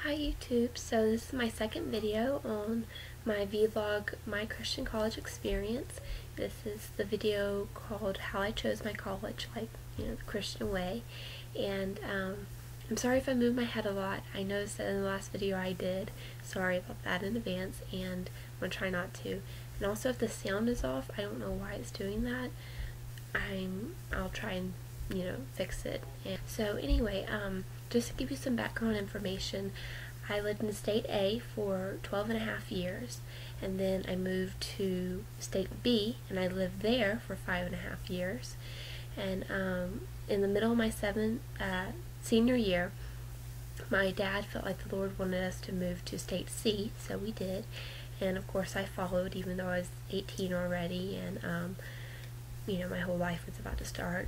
Hi YouTube, so this is my second video on my vlog, My Christian College Experience. This is the video called How I Chose My College, like, the Christian way. And I'm sorry if I moved my head a lot. I noticed that in the last video I did. Sorry about that in advance, and I'm going to try not to. And also if the sound is off, I don't know why it's doing that. I'll try and, fix it. And so anyway, just to give you some background information, I lived in State A for 12.5 years, and then I moved to State B, and I lived there for 5.5 years. And in the middle of my senior year, my dad felt like the Lord wanted us to move to State C, so we did. And of course I followed, even though I was 18 already, and my whole life was about to start.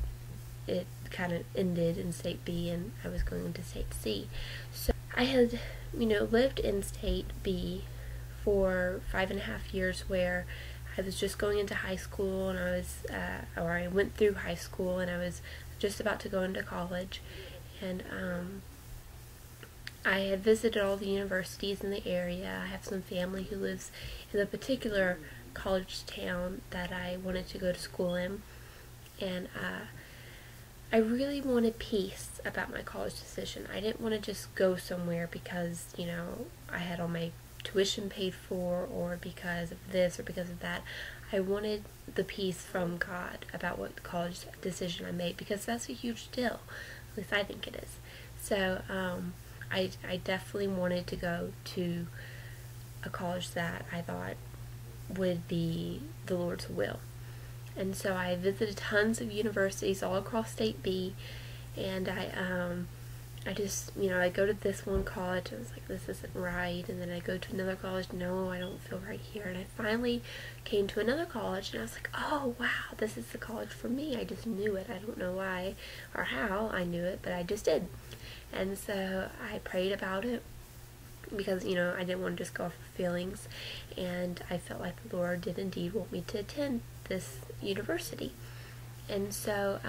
It kind of ended in State B, and I was going into State C. So I had, lived in State B for 5.5 years, where I was just going into high school, and I went through high school, and I was just about to go into college. And I had visited all the universities in the area. I have some family who lives in the particular college town that I wanted to go to school in, and I really wanted peace about my college decision. I didn't want to just go somewhere because, I had all my tuition paid for, or because of this or because of that. I wanted the peace from God about what college decision I made, because that's a huge deal. At least I think it is. So I definitely wanted to go to a college that I thought would be the Lord's will. And so I visited tons of universities all across State B, and I just, I go to this one college, I was like, this isn't right, and then I go to another college, no, I don't feel right here, and I finally came to another college, and I was like, oh, wow, this is the college for me. I just knew it. I don't know why or how I knew it, but I just did. And so I prayed about it, because, I didn't want to just go off of feelings, and I felt like the Lord did indeed want me to attend this university. And so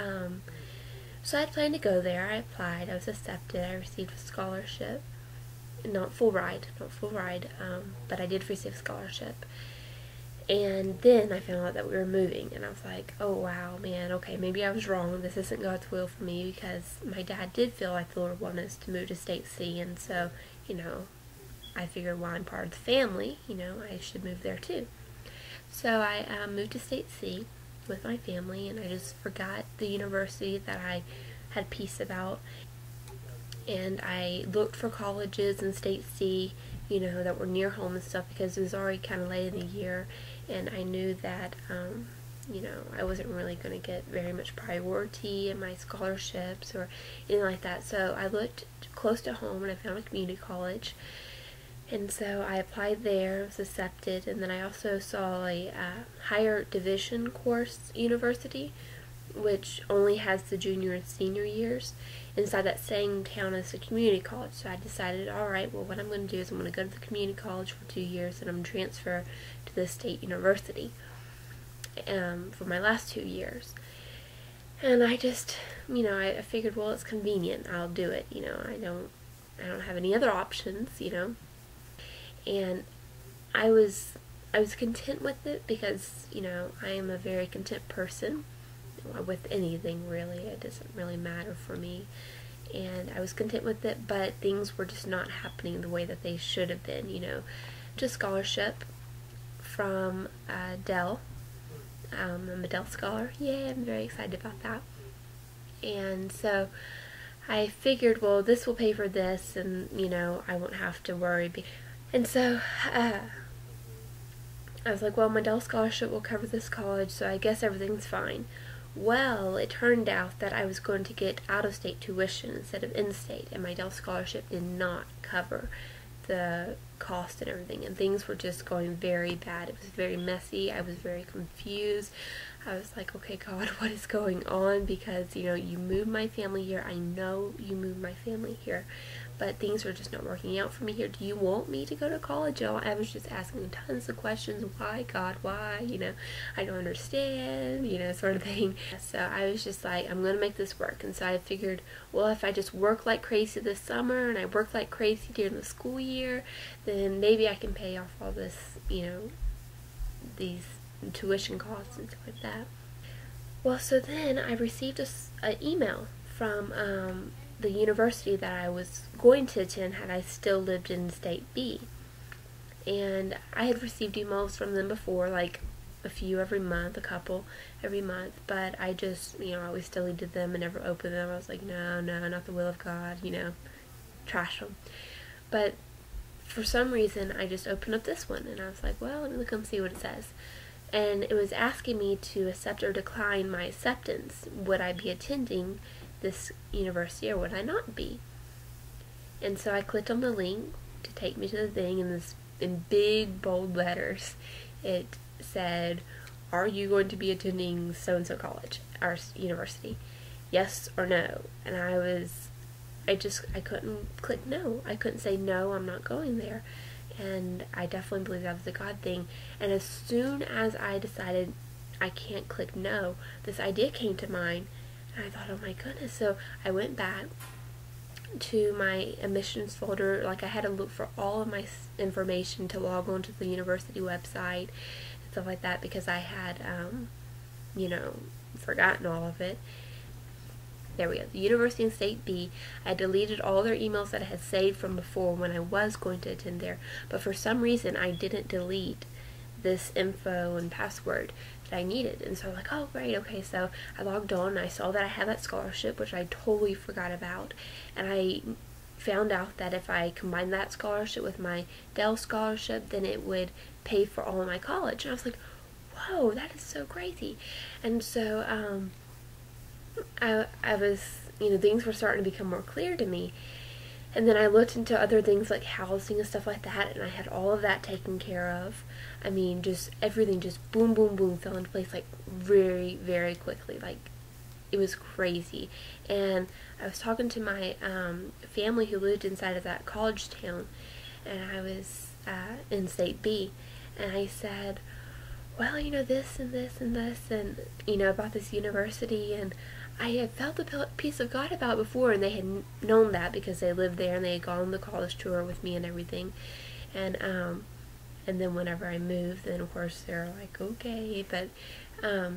so I had planned to go there. I applied, I was accepted, I received a scholarship. Not full ride, but I did receive a scholarship. And then I found out that we were moving, and I was like, oh wow, man, okay, maybe I was wrong. This isn't God's will for me, because my dad did feel like the Lord wanted us to move to State C, and so, I figured, while I'm part of the family, I should move there too. So I moved to State C with my family, and I just forgot the university that I had peace about. And I looked for colleges in State C, that were near home and stuff, because it was already kind of late in the year, and I knew that, I wasn't really going to get very much priority in my scholarships or anything like that. So I looked close to home, and I found a community college. And so I applied there, was accepted, and then I also saw a higher division course university, which only has the junior and senior years, inside that same town as the community college. So I decided, alright, well, what I'm going to do is I'm going to go to the community college for 2 years, and I'm going to transfer to the state university for my last 2 years. And I just, I figured, well, it's convenient, I'll do it, I don't have any other options, And I was content with it, because, I am a very content person with anything, really. It doesn't really matter for me. And I was content with it, but things were just not happening the way that they should have been, Just scholarship from Dell. I'm a Dell scholar. Yay, I'm very excited about that. And so I figured, well, this will pay for this, and, I won't have to worry. And so, I was like, well, my Dell scholarship will cover this college, so I guess everything's fine. Well, it turned out that I was going to get out-of-state tuition instead of in-state, and my Dell scholarship did not cover the cost and everything, and things were just going very bad. It was very messy. I was very confused. I was like, okay, God, what is going on? Because, you moved my family here. I know you moved my family here, but things are just not working out for me here. Do you want me to go to college? I was just asking tons of questions. Why, God, why? I don't understand, sort of thing. So I was just like, I'm going to make this work. And so I figured, well, if I just work like crazy this summer and I work like crazy during the school year, then maybe I can pay off all this, these tuition costs and stuff like that. Well, so then I received an email from the university that I was going to attend had I still lived in State B. And I had received emails from them before, like a few every month, a couple every month, but I just, always deleted them and never opened them. I was like, no, not the will of God, trash them. But for some reason, I just opened up this one, and I was like, well, let me look and see what it says. And it was asking me to accept or decline my acceptance. Would I be attending this university or would I not be? And so I clicked on the link to take me to the thing, and in big bold letters it said, are you going to be attending so-and-so college or university? Yes or no? And I couldn't click no. I couldn't say no, I'm not going there. And I definitely believe that was a God thing. And as soon as I decided I can't click no, this idea came to mind. And I thought, oh my goodness. So I went back to my admissions folder. Like, I had to look for all of my information to log on to the university website and stuff like that, because I had, forgotten all of it. There we go. The University in State B. I deleted all their emails that I had saved from before when I was going to attend there. But for some reason, I didn't delete this info and password that I needed. And so I'm like, oh, great, okay. So I logged on and I saw that I had that scholarship, which I totally forgot about. And I found out that if I combined that scholarship with my Dell scholarship, then it would pay for all of my college. And I was like, whoa, that is so crazy. And so, I was, things were starting to become more clear to me. And then I looked into other things like housing and stuff like that, and I had all of that taken care of. I mean, just everything just boom, boom, boom fell into place, like, very, very quickly. Like, it was crazy. And I was talking to my family who lived inside of that college town, and I was in State B, and I said, well, this and this and this, and, about this university, and I had felt the peace of God about it before, and they had known that because they lived there and they had gone on the college tour with me and everything. And then whenever I moved, then of course they're like, okay, but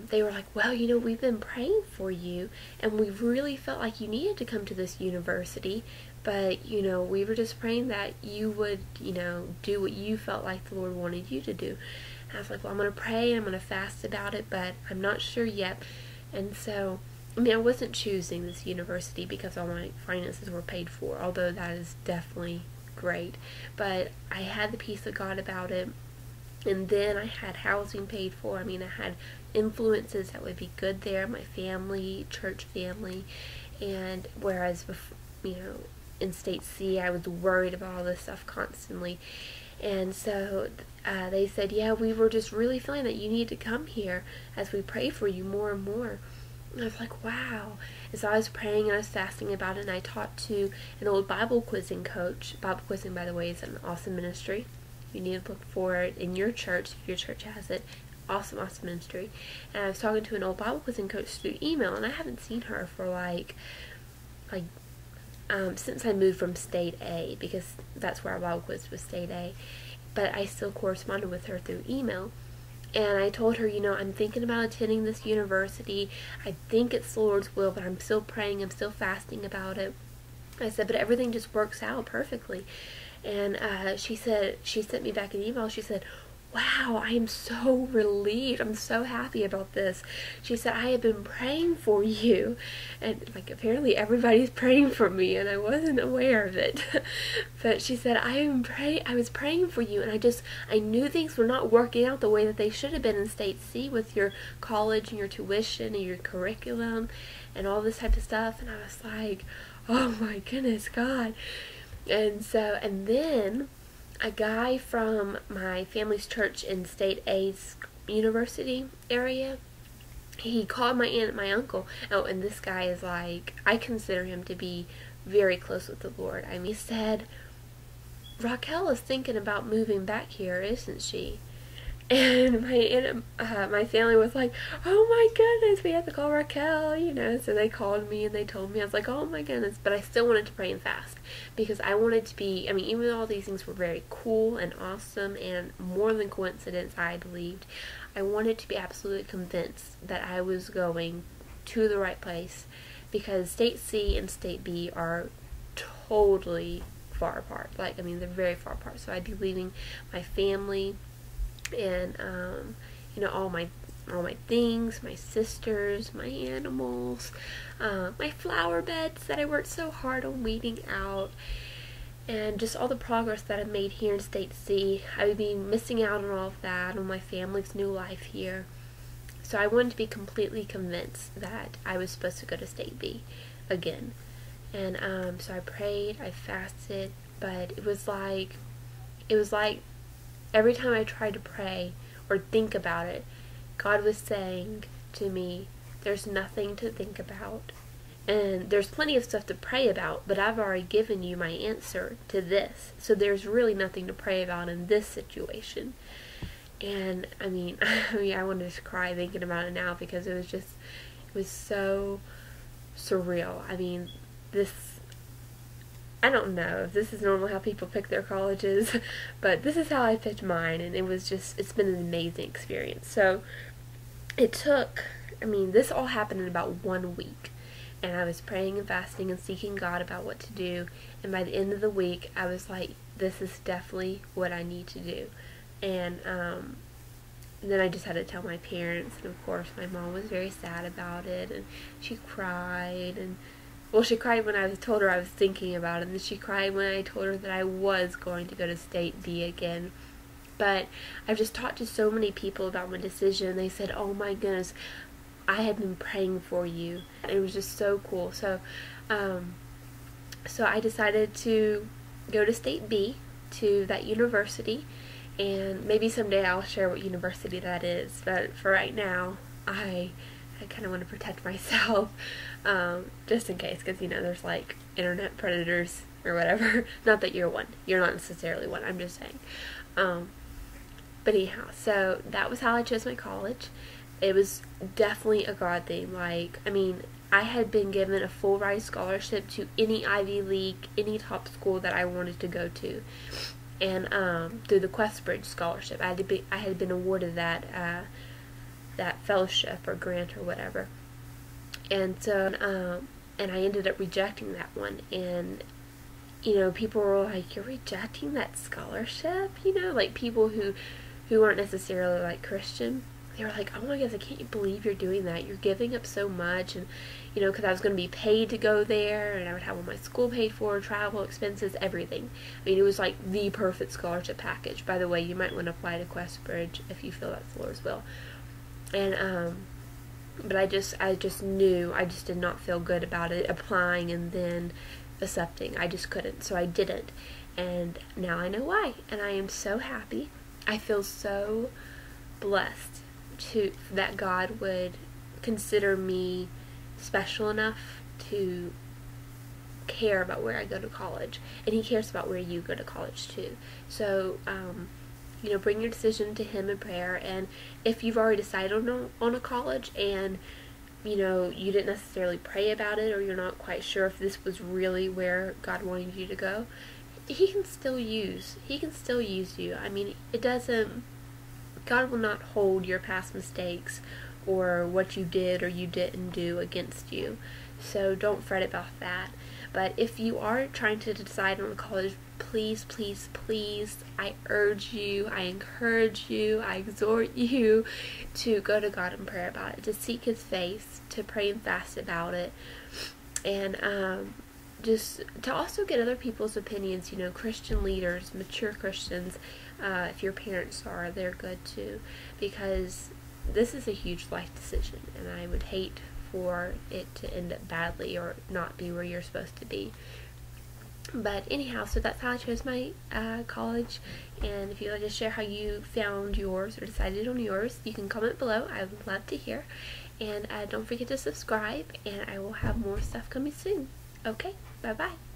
they were like, well, we've been praying for you, and we really felt like you needed to come to this university, but we were just praying that you would do what you felt like the Lord wanted you to do. And I was like, well, I'm going to pray and I'm going to fast about it, but I'm not sure yet. And so, I wasn't choosing this university because all my finances were paid for, although that is definitely great. But I had the peace of God about it, and then I had housing paid for. I had influences that would be good there, my family, church family, and whereas, in State C, I was worried about all this stuff constantly. And so they said, yeah, we were just really feeling that you need to come here as we pray for you more and more. And I was like, wow. And so I was praying and I was fasting about it, and I talked to an old Bible quizzing coach. Bible quizzing, by the way, is an awesome ministry. You need to look for it in your church if your church has it. Awesome, awesome ministry. And I was talking to an old Bible quizzing coach through email, and I haven't seen her for since I moved from State A, because that's where our Bible quiz was, State A. But I still corresponded with her through email. And I told her, I'm thinking about attending this university. I think it's the Lord's will, but I'm still praying. I'm still fasting about it. I said, but everything just works out perfectly. And she sent me back an email. She said, wow, I am so relieved. I'm so happy about this. She said, I have been praying for you. And apparently everybody's praying for me, and I wasn't aware of it. But she said, I was praying for you, and I knew things were not working out the way that they should have been in State C with your college and your tuition and your curriculum and all this type of stuff. And I was like, oh my goodness, God. And then a guy from my family's church in State A's university area, he called my aunt and my uncle. Oh, and this guy is I consider him to be very close with the Lord. I mean, he said, Raquel is thinking about moving back here, isn't she? And my family was like, oh my goodness, we have to call Raquel, you know. So they called me and they told me. I was like, oh my goodness. But I still wanted to pray and fast because I wanted to be, I mean, even though all these things were very cool and awesome and more than coincidence, I believed, I wanted to be absolutely convinced that I was going to the right place, because State C and State B are totally far apart. Like, I mean, they're very far apart. So I'd be leaving my family and you know, all my things, my sisters, my animals, my flower beds that I worked so hard on weeding out, and just all the progress that I've made here in State C. I would be missing out on all of that, on my family's new life here. So I wanted to be completely convinced that I was supposed to go to State B again. And so I prayed, I fasted, but it was like every time I tried to pray or think about it, God was saying to me, there's nothing to think about. And there's plenty of stuff to pray about, but I've already given you my answer to this. So there's really nothing to pray about in this situation. And I mean, I wanted to cry thinking about it now, because it was so surreal. I mean, I don't know if this is normally how people pick their colleges, but this is how I picked mine, and it's been an amazing experience. So it took, I mean, this all happened in about 1 week, and I was praying and fasting and seeking God about what to do, and by the end of the week, I was like, this is definitely what I need to do. And then I just had to tell my parents, and of course my mom was very sad about it, and she cried, and well, she cried when I told her I was thinking about it, and then she cried when I told her that I was going to go to State B again. But I've just talked to so many people about my decision, and they said, oh my goodness, I had been praying for you. And it was just so cool. So I decided to go to State B, to that university, and maybe someday I'll share what university that is. But for right now, I kind of want to protect myself, just in case, because, you know, there's like internet predators or whatever. Not that you're one. You're not necessarily one. I'm just saying. But anyhow, so that was how I chose my college. It was definitely a God thing. Like, I mean, I had been given a full ride scholarship to any Ivy League, any top school that I wanted to go to. And through the Questbridge scholarship, I had been awarded that fellowship or grant or whatever. And so and I ended up rejecting that one. And, you know, people were like, you're rejecting that scholarship? You know, like people who weren't necessarily like Christian. They were like, oh my goodness, I can't believe you're doing that. You're giving up so much. And, you know, because I was going to be paid to go there, and I would have all my school paid for, travel expenses, everything. I mean, it was like the perfect scholarship package. By the way, you might want to apply to Questbridge if you feel that's the Lord's will. And but I just knew, I just did not feel good about it, applying and then accepting. I just couldn't, so I didn't. And now I know why, and I am so happy. I feel so blessed that God would consider me special enough to care about where I go to college, and He cares about where you go to college too. So you know, bring your decision to Him in prayer. And if you've already decided on a college, and, you know, you didn't necessarily pray about it, or you're not quite sure if this was really where God wanted you to go, He can still use you. I mean, God will not hold your past mistakes or what you did or you didn't do against you. So don't fret about that. But if you are trying to decide on a college, please, please, please, I urge you, I encourage you, I exhort you to go to God in prayer about it, to seek His face, to pray and fast about it, and just to also get other people's opinions. You know, Christian leaders, mature Christians, if your parents are, they're good too, because this is a huge life decision, and I would hate for it to end up badly or not be where you're supposed to be. But anyhow, so that's how I chose my college. And if you'd like to share how you found yours or decided on yours, you can comment below. I would love to hear. And don't forget to subscribe, and I will have more stuff coming soon. Okay? Bye-bye.